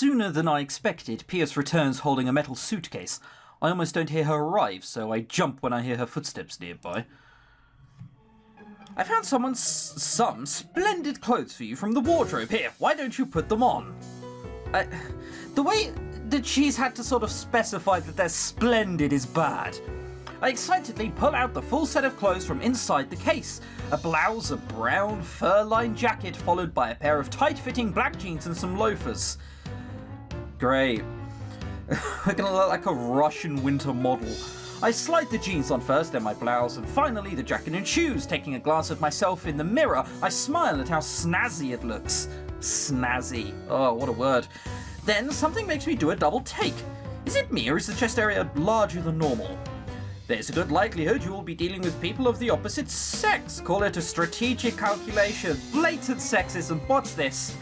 Sooner than I expected, Pierce returns holding a metal suitcase. I almost don't hear her arrive, so I jump when I hear her footsteps nearby. I found some splendid clothes for you from the wardrobe. Here, why don't you put them on? The way that she's had to sort of specify that they're splendid is bad. I excitedly pull out the full set of clothes from inside the case. A blouse, a brown fur-lined jacket, followed by a pair of tight-fitting black jeans and some loafers. Great. We're gonna look like a Russian winter model. I slide the jeans on first, then my blouse, and finally the jacket and shoes. Taking a glance at myself in the mirror, I smile at how snazzy it looks. Snazzy. Oh, what a word. Then something makes me do a double take. Is it me, or is the chest area larger than normal? There's a good likelihood you will be dealing with people of the opposite sex. Call it a strategic calculation. Blatant sexism. What's this?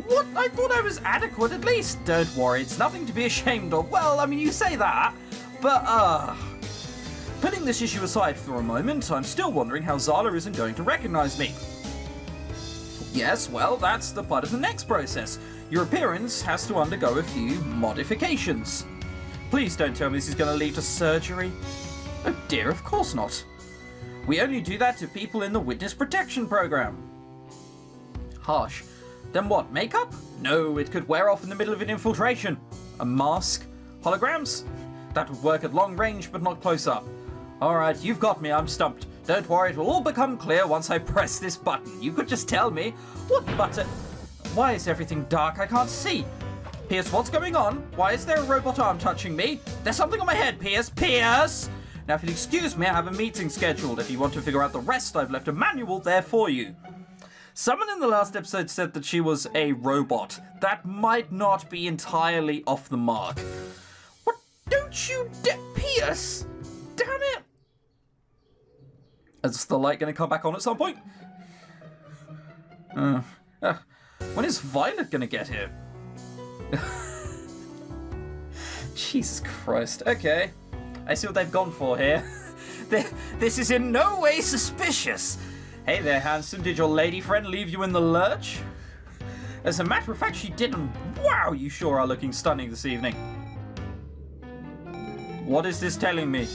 What? I thought I was adequate at least. Don't worry, it's nothing to be ashamed of. Well, I mean, you say that, but putting this issue aside for a moment, I'm still wondering how Zala isn't going to recognize me. Yes, well, that's the part of the next process. Your appearance has to undergo a few modifications. Please don't tell me this is going to lead to surgery. Oh dear, of course not. We only do that to people in the witness protection program. Harsh. Then what, makeup? No, it could wear off in the middle of an infiltration. A mask? Holograms? That would work at long range, but not close up. Alright, you've got me, I'm stumped. Don't worry, it will all become clear once I press this button. You could just tell me. What button? Why is everything dark? I can't see. Pierce, what's going on? Why is there a robot arm touching me? There's something on my head, Pierce. Pierce! Now, if you'll excuse me, I have a meeting scheduled. If you want to figure out the rest, I've left a manual there for you. Someone in the last episode said that she was a robot. That might not be entirely off the mark. What? Don't you Pierce! Damn it! Is the light going to come back on at some point? When is Violet going to get here? Jesus Christ. Okay. I see what they've gone for here. This is in no way suspicious. Hey there, handsome. Did your lady friend leave you in the lurch? As a matter of fact, she didn't. Wow, you sure are looking stunning this evening. What is this telling me?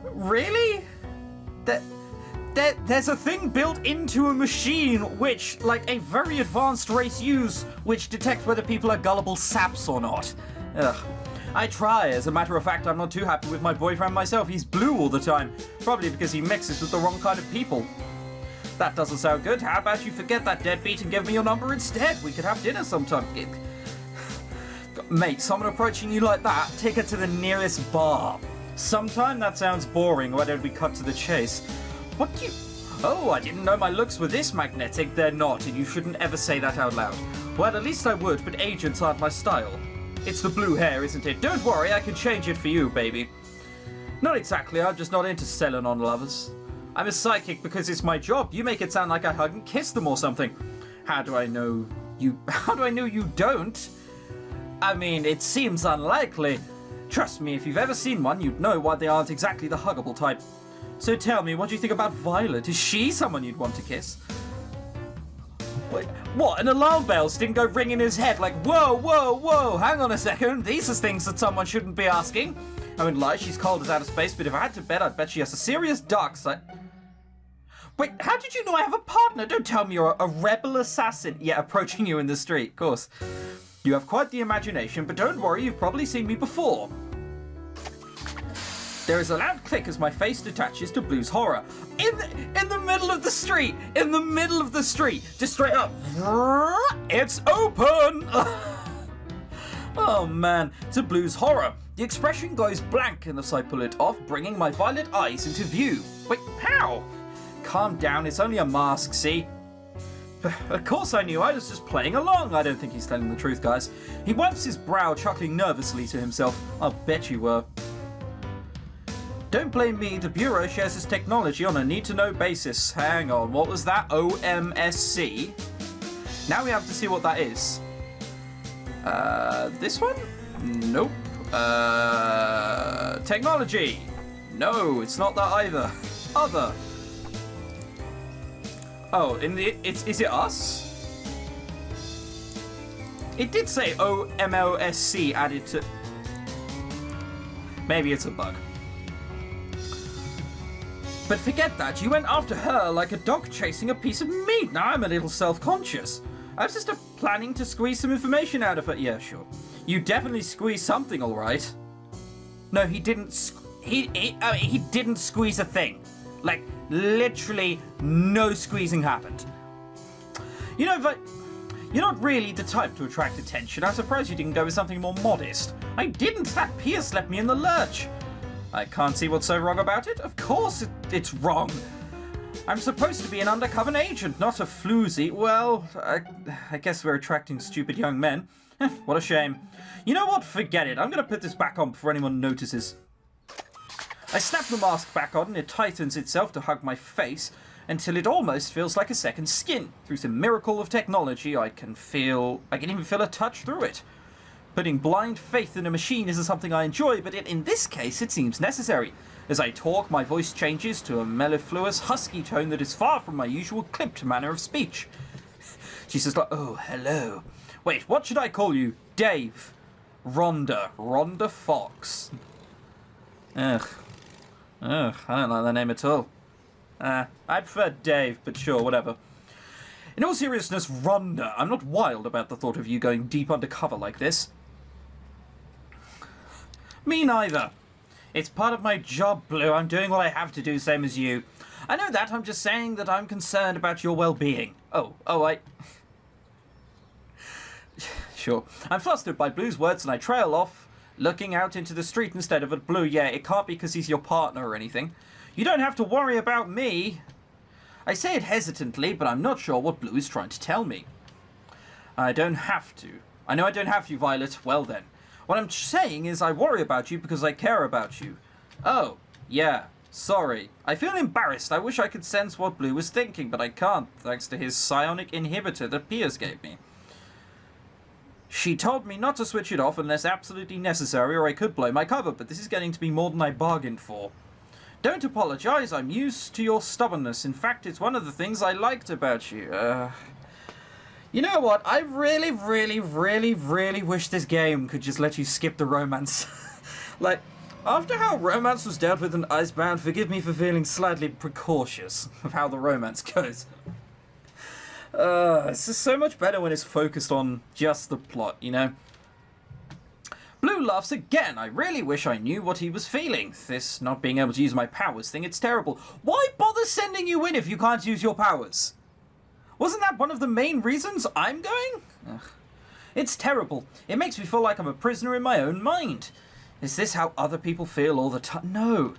Really? There's a thing built into a machine which, like, a very advanced race use, which detects whether people are gullible saps or not. Ugh. I try. As a matter of fact, I'm not too happy with my boyfriend myself. He's blue all the time. Probably because he mixes with the wrong kind of people. That doesn't sound good. How about you forget that deadbeat and give me your number instead? We could have dinner sometime. Mate, someone approaching you like that, take her to the nearest bar. Sometime? That sounds boring. Why don't we cut to the chase? What do you... Oh, I didn't know my looks were this magnetic. They're not, and you shouldn't ever say that out loud. Well, at least I would, but agents aren't my style. It's the blue hair, isn't it? Don't worry, I can change it for you, baby. Not exactly, I'm just not into Selenon lovers. I'm a psychic because it's my job. You make it sound like I hug and kiss them or something. How do I know you don't? I mean, it seems unlikely. Trust me, if you've ever seen one, you'd know why they aren't exactly the huggable type. So tell me, what do you think about Violet? Is she someone you'd want to kiss? Wait, what? An alarm bells didn't go ring in his head like, whoa, whoa, whoa, hang on a second. These are things that someone shouldn't be asking. I wouldn't lie, she's cold as outer space, but if I had to bet, I'd bet she has a serious dark side. Wait, how did you know I have a partner? Don't tell me you're a rebel assassin. Yeah, approaching you in the street, of course. You have quite the imagination, but don't worry, you've probably seen me before. There is a loud click as my face detaches to Blue's horror. In the middle of the street! In the middle of the street! Just straight up. It's open! Oh man, to Blue's horror. The expression goes blank as I pull it off, bringing my violet eyes into view. Wait, how? Calm down, it's only a mask, see? Of course I knew, I was just playing along. I don't think he's telling the truth, guys. He wipes his brow, chuckling nervously to himself. I'll bet you were. Don't blame me, the Bureau shares its technology on a need-to-know basis. Hang on, what was that? OMSC? Now we have to see what that is. This one? Nope. Technology? No, it's not that either. Other. Oh, is it us? It did say OMOSC added to... Maybe it's a bug. But forget that, you went after her like a dog chasing a piece of meat. Now I'm a little self-conscious. I was just planning to squeeze some information out of her. Yeah, sure. You definitely squeezed something, all right. No, he didn't. He didn't squeeze a thing. Like, literally, no squeezing happened. You know, but you're not really the type to attract attention. I'm surprised you didn't go with something more modest. I didn't. That Pierce left me in the lurch. I can't see what's so wrong about it. Of course it's wrong. I'm supposed to be an undercover agent, not a floozy. Well, I guess we're attracting stupid young men. What a shame. You know what? Forget it. I'm going to put this back on before anyone notices. I snap the mask back on and it tightens itself to hug my face until it almost feels like a second skin. Through some miracle of technology, I can even feel a touch through it. Putting blind faith in a machine isn't something I enjoy, but in this case it seems necessary. As I talk, my voice changes to a mellifluous, husky tone that is far from my usual clipped manner of speech. She says, like, oh, hello. Wait, what should I call you? Dave. Rhonda. Rhonda Fox. Ugh, I don't like that name at all. I prefer Dave, but sure, whatever. In all seriousness, Rhonda, I'm not wild about the thought of you going deep undercover like this. Me neither. It's part of my job, Blue. I'm doing what I have to do, same as you. I know that. I'm just saying that I'm concerned about your well-being. Sure. I'm flustered by Blue's words and I trail off, looking out into the street instead of at Blue. Yeah, it can't be because he's your partner or anything. You don't have to worry about me. I say it hesitantly, but I'm not sure what Blue is trying to tell me. I don't have to. I know I don't have to, Violet. Well then. What I'm saying is I worry about you because I care about you. Oh, yeah. Sorry. I feel embarrassed. I wish I could sense what Blue was thinking, but I can't, thanks to his psionic inhibitor that Piers gave me. She told me not to switch it off unless absolutely necessary or I could blow my cover, but this is getting to be more than I bargained for. Don't apologize. I'm used to your stubbornness. In fact, it's one of the things I liked about you. You know what? I really, really, really, really wish this game could just let you skip the romance. Like, after how romance was dealt with in Icebound, forgive me for feeling slightly precautious of how the romance goes. It's just so much better when it's focused on just the plot, you know? Blue laughs again. I really wish I knew what he was feeling. This not being able to use my powers thing, it's terrible. Why bother sending you in if you can't use your powers? Wasn't that one of the main reasons I'm going? Ugh. It's terrible. It makes me feel like I'm a prisoner in my own mind. Is this how other people feel all the time? No,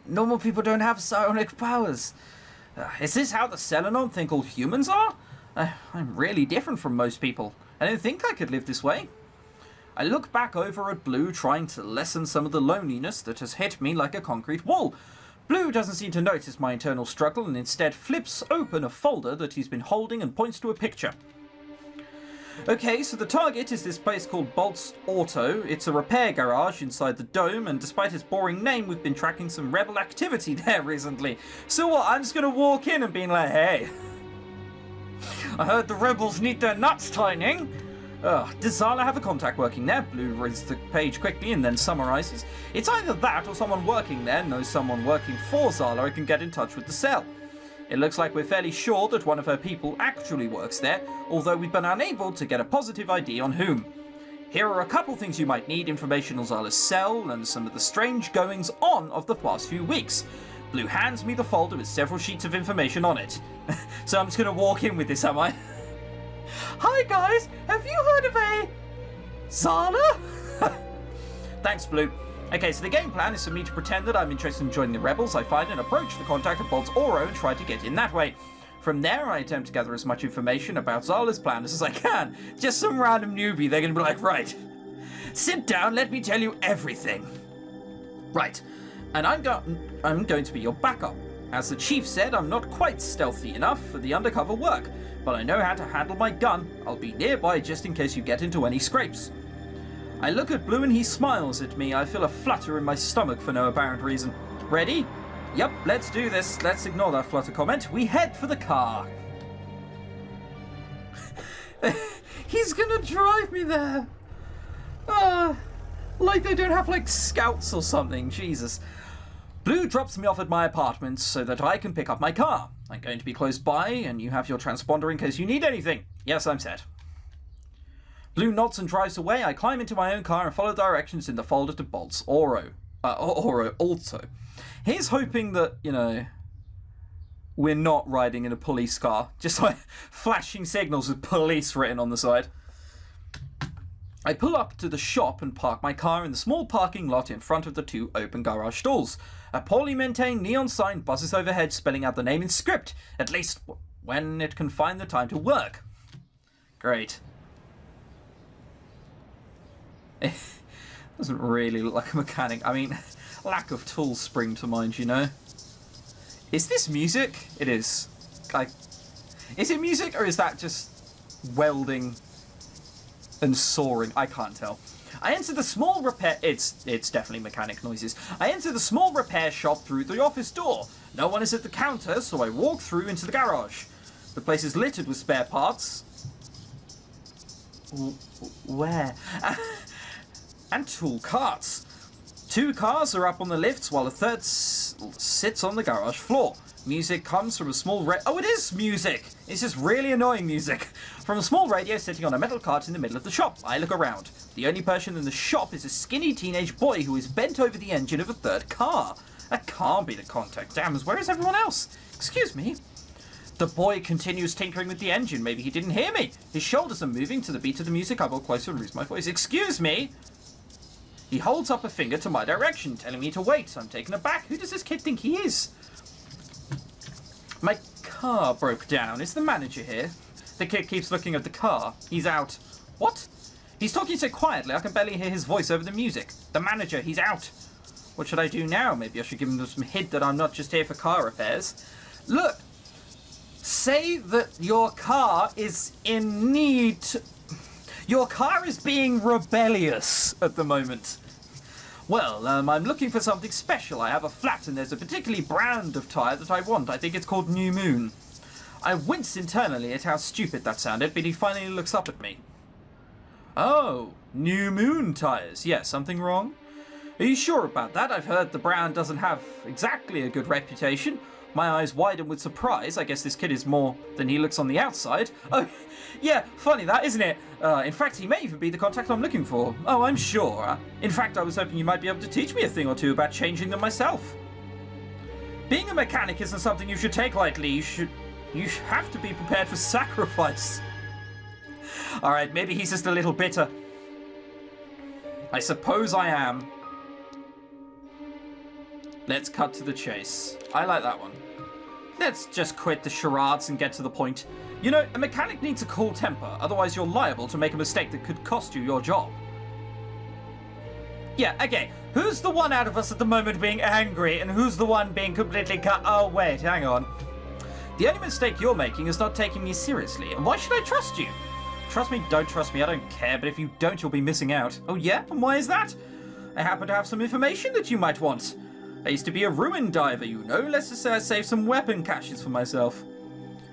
normal people don't have psionic powers. Is this how the Selenon think all humans are? I'm really different from most people. I didn't think I could live this way. I look back over at Blue, trying to lessen some of the loneliness that has hit me like a concrete wall. Blue doesn't seem to notice my internal struggle and instead flips open a folder that he's been holding and points to a picture. Okay, so the target is this place called Bolt's Auto. It's a repair garage inside the dome, and despite its boring name, we've been tracking some rebel activity there recently. So what, I'm just gonna walk in and be like, hey, I heard the rebels need their nuts tightening. Does Zala have a contact working there? Blue reads the page quickly and then summarizes. It's either that or someone working there knows someone working for Zala and can get in touch with the cell. It looks like we're fairly sure that one of her people actually works there, although we've been unable to get a positive ID on whom. Here are a couple things you might need: information on Zala's cell and some of the strange goings on of the past few weeks. Blue hands me the folder with several sheets of information on it. So I'm just going to walk in with this, am I? Hi guys, have you heard of a Zala? Thanks, Blue. Okay, so the game plan is for me to pretend that I'm interested in joining the rebels I find and approach the contact of Bolt's Oro and try to get in that way. From there, I attempt to gather as much information about Zala's plans as I can. Just some random newbie, they're going to be like, right, sit down, let me tell you everything. Right, and I'm going to be your backup. As the chief said, I'm not quite stealthy enough for the undercover work, but I know how to handle my gun. I'll be nearby just in case you get into any scrapes. I look at Blue and he smiles at me. I feel a flutter in my stomach for no apparent reason. Ready? Yep, let's do this. Let's ignore that flutter comment. We head for the car. He's gonna drive me there. Like they don't have, like, scouts or something. Jesus. Blue drops me off at my apartment so that I can pick up my car. I'm going to be close by, and you have your transponder in case you need anything. Yes, I'm set. Blue nods and drives away. I climb into my own car and follow directions in the folder to Bolt's Oro. Alto. He's hoping that, you know, we're not riding in a police car. Just like flashing signals with police written on the side. I pull up to the shop and park my car in the small parking lot in front of the 2 open garage stalls. A poorly maintained neon sign buzzes overhead, spelling out the name in script, at least when it can find the time to work. Great. It doesn't really look like a mechanic. I mean, lack of tools spring to mind, you know. Is this music? It is. Is it music, or is that just welding and sawing? I can't tell. I enter the small repair... It's definitely mechanic noises. I enter the small repair shop through the office door. No one is at the counter, so I walk through into the garage. The place is littered with spare parts. Where? And tool carts. 2 cars are up on the lifts while a third sits on the garage floor. Music comes from a small Oh, it is music! It's just really annoying music. From a small radio sitting on a metal cart in the middle of the shop. I look around. The only person in the shop is a skinny teenage boy who is bent over the engine of a third car. That can't be the contact. Damn, where is everyone else? Excuse me. The boy continues tinkering with the engine. Maybe he didn't hear me. His shoulders are moving to the beat of the music. I walk closer and lose my voice. Excuse me. He holds up a finger to my direction, telling me to wait. I'm taken aback. Who does this kid think he is? My car broke down. Is the manager here? The kid keeps looking at the car. He's out. What? He's talking so quietly I can barely hear his voice over the music. The manager, he's out. What should I do now? Maybe I should give him some hint that I'm not just here for car repairs. Look, say that your car is in need... Your car is being rebellious at the moment. Well, I'm looking for something special. I have a flat and there's a particular brand of tyre that I want. I think it's called New Moon. I wince internally at how stupid that sounded, but he finally looks up at me. Oh, New Moon tyres. Yes, something wrong? Are you sure about that? I've heard the brand doesn't have exactly a good reputation. My eyes widen with surprise. I guess this kid is more than he looks on the outside. Oh, yeah, funny that, isn't it? In fact, he may even be the contact I'm looking for. Oh, I'm sure. In fact, I was hoping you might be able to teach me a thing or two about changing them myself. Being a mechanic isn't something you should take lightly. You have to be prepared for sacrifice. Alright, maybe he's just a little bitter. I suppose I am. Let's cut to the chase. I like that one. Let's just quit the charades and get to the point. You know, a mechanic needs a cool temper, otherwise you're liable to make a mistake that could cost you your job. Yeah, okay. Who's the one out of us at the moment being angry, and who's the one being completely cut? Oh, wait, hang on. The only mistake you're making is not taking me seriously, and why should I trust you? Trust me, don't trust me, I don't care, but if you don't, you'll be missing out. Oh yeah? And why is that? I happen to have some information that you might want. I used to be a ruin diver, you know. Let's just say I saved some weapon caches for myself.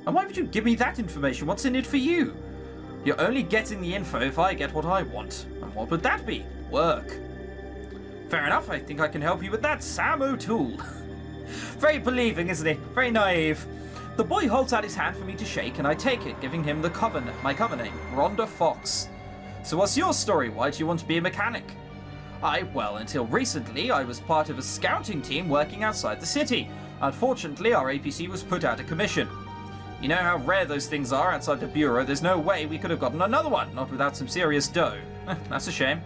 And why would you give me that information? What's in it for you? You're only getting the info if I get what I want. And what would that be? Work. Fair enough, I think I can help you with that, Sam O'Toole. Very believing, isn't he? Very naive. The boy holds out his hand for me to shake, and I take it, giving him my cover name, Rhonda Fox. So what's your story? Why do you want to be a mechanic? Well, until recently, I was part of a scouting team working outside the city. Unfortunately, our APC was put out of commission. You know how rare those things are outside the Bureau. There's no way we could have gotten another one, not without some serious dough. That's a shame.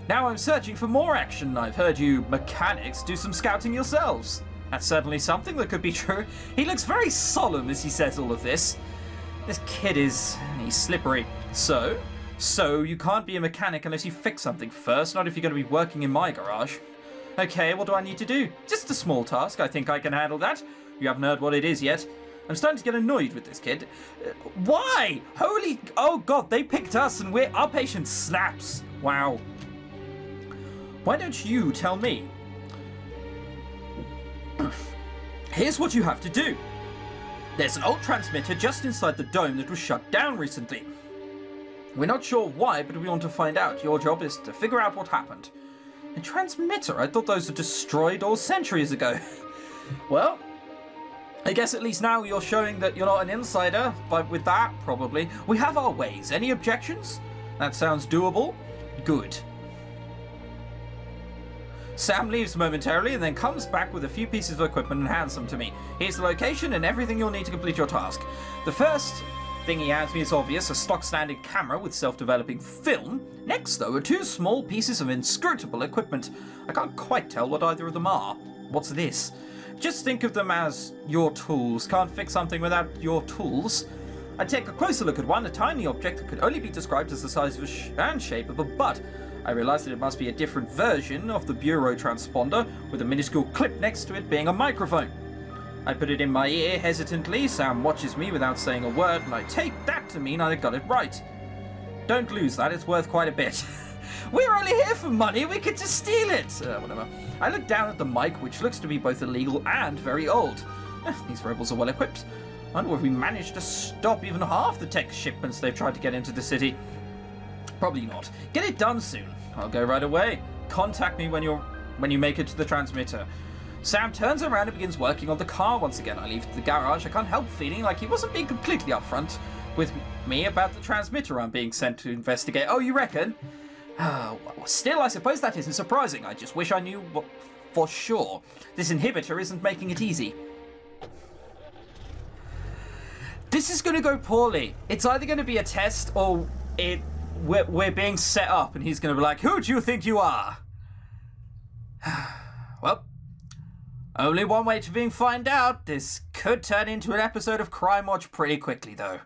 Now I'm searching for more action. I've heard you mechanics do some scouting yourselves. That's certainly something that could be true. He looks very solemn as he says all of this. This kid he's slippery. So you can't be a mechanic unless you fix something first, not if you're going to be working in my garage. Okay, what do I need to do? Just a small task. I think I can handle that. You haven't heard what it is yet. I'm starting to get annoyed with this kid. Why? Oh god, they picked us and our patience snaps. Wow. Why don't you tell me? Here's what you have to do. There's an old transmitter just inside the dome that was shut down recently. We're not sure why, but we want to find out. Your job is to figure out what happened. A transmitter? I thought those were destroyed all centuries ago. Well, I guess at least now you're showing that you're not an insider, but with that, probably. We have our ways. Any objections? That sounds doable. Good. Sam leaves momentarily and then comes back with a few pieces of equipment and hands them to me. Here's the location and everything you'll need to complete your task. The first thing he hands me is obvious, a stock standard camera with self-developing film. Next, though, are two small pieces of inscrutable equipment. I can't quite tell what either of them are. What's this? Just think of them as your tools. Can't fix something without your tools. I take a closer look at one, a tiny object that could only be described as the size of and shape of a butt. I realised that it must be a different version of the bureau transponder, with a minuscule clip next to it being a microphone. I put it in my ear hesitantly. Sam watches me without saying a word, and I take that to mean I got it right. Don't lose that, it's worth quite a bit. We're only here for money, we could just steal it! Whatever. I look down at the mic, which looks to be both illegal and very old. These rebels are well equipped. I wonder if we managed to stop even half the tech shipments they've tried to get into the city. Probably not. Get it done soon. I'll go right away. Contact me when you make it to the transmitter. Sam turns around and begins working on the car once again. I leave the garage. I can't help feeling like he wasn't being completely upfront with me about the transmitter I'm being sent to investigate. Oh, you reckon? Well, still, I suppose that isn't surprising. I just wish I knew what for sure. This inhibitor isn't making it easy. This is going to go poorly. It's either going to be a test or we're being set up and he's going to be like, who do you think you are? Well, only one way to find out. This could turn into an episode of Crime Watch pretty quickly, though.